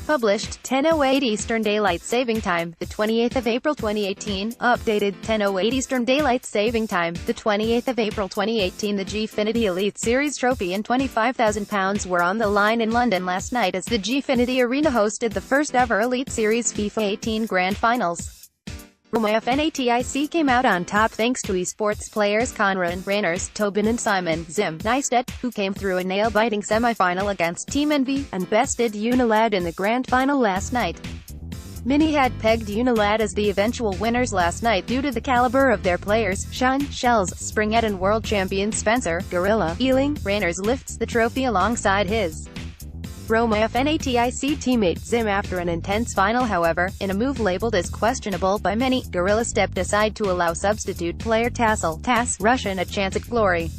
Published 10:08 Eastern Daylight Saving Time, the 28th of April 2018. Updated 10:08 Eastern Daylight Saving Time, the 28th of April 2018. The Gfinity Elite Series trophy and £25,000 were on the line in London last night as the Gfinity Arena hosted the first ever Elite Series FIFA 18 Grand Finals. Roma FNATIC came out on top thanks to esports players Conran, Rannerz, Tobin and Zimme, Nystedt, who came through a nail-biting semi-final against Team Envy, and bested UNILAD in the grand final last night. Many had pegged UNILAD as the eventual winners last night due to the caliber of their players. Sean, Shells, Springett and world champion Spencer, Gorilla, Ealing, Rannerz lifts the trophy alongside his Roma FNATIC teammate Zimme after an intense final. However, in a move labeled as questionable by many, Gorilla stepped aside to allow substitute player TAS Russian a chance at glory.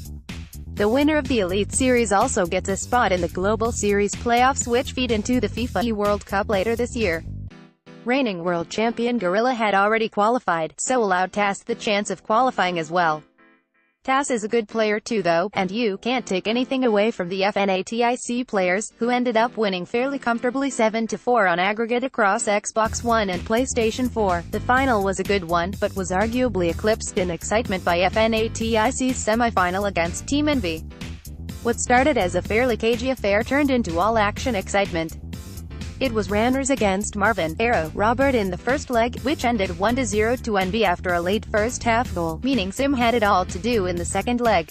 The winner of the Elite Series also gets a spot in the Global Series playoffs, which feed into the FIFA World Cup later this year. Reigning world champion Gorilla had already qualified, so allowed TAS the chance of qualifying as well. TAS is a good player too though, and you can't take anything away from the FNATIC players, who ended up winning fairly comfortably 7-4 on aggregate across Xbox One and PlayStation 4. The final was a good one, but was arguably eclipsed in excitement by FNATIC's semi-final against Team Envy. What started as a fairly cagey affair turned into all-action excitement. It was Rannerz against Marvin Arrow Robert in the first leg, which ended 1-0 to Envy after a late first-half goal, meaning Zimme had it all to do in the second leg.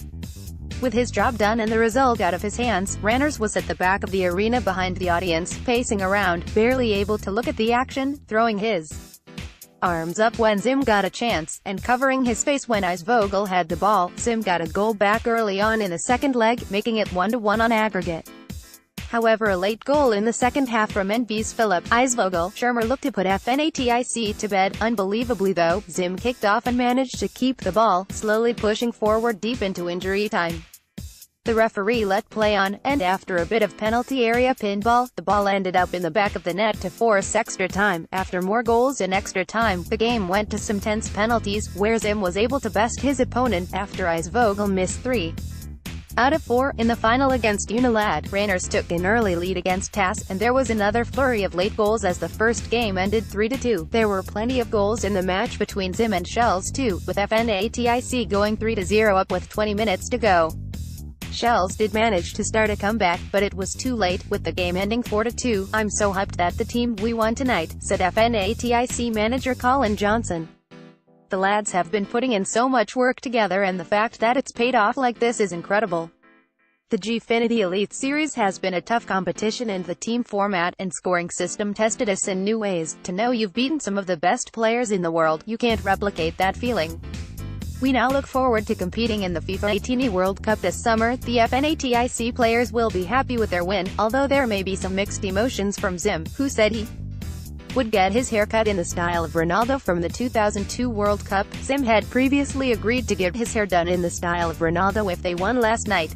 With his job done and the result out of his hands, Rannerz was at the back of the arena behind the audience, pacing around, barely able to look at the action, throwing his arms up when Zimme got a chance, and covering his face when Eisvogel had the ball. Zimme got a goal back early on in the second leg, making it 1-1 on aggregate. However, a late goal in the second half from Envy's Philip Eisvogel Schirmer looked to put FNATIC to bed. Unbelievably though, Zimme kicked off and managed to keep the ball, slowly pushing forward deep into injury time. The referee let play on, and after a bit of penalty area pinball, the ball ended up in the back of the net to force extra time. After more goals in extra time, the game went to some tense penalties, where Zimme was able to best his opponent, after Eisvogel missed 3 out of 4. In the final against UNILAD, Rannerz took an early lead against TAS, and there was another flurry of late goals as the first game ended 3-2. There were plenty of goals in the match between Zimme and Shells too, with FNATIC going 3-0 up with 20 minutes to go. Shells did manage to start a comeback, but it was too late, with the game ending 4-2. "I'm so hyped that the team we won tonight," said FNATIC manager Colin Johnson. "The lads have been putting in so much work together, and the fact that it's paid off like this is incredible." The Gfinity Elite Series has been a tough competition, and the team format and scoring system tested us in new ways. To know you've beaten some of the best players in the world, you can't replicate that feeling. We now look forward to competing in the FIFA 18 World Cup this summer. The FNATIC players will be happy with their win, although there may be some mixed emotions from Zimme, who said he would get his haircut in the style of Ronaldo from the 2002 World Cup. Zimme had previously agreed to get his hair done in the style of Ronaldo if they won last night.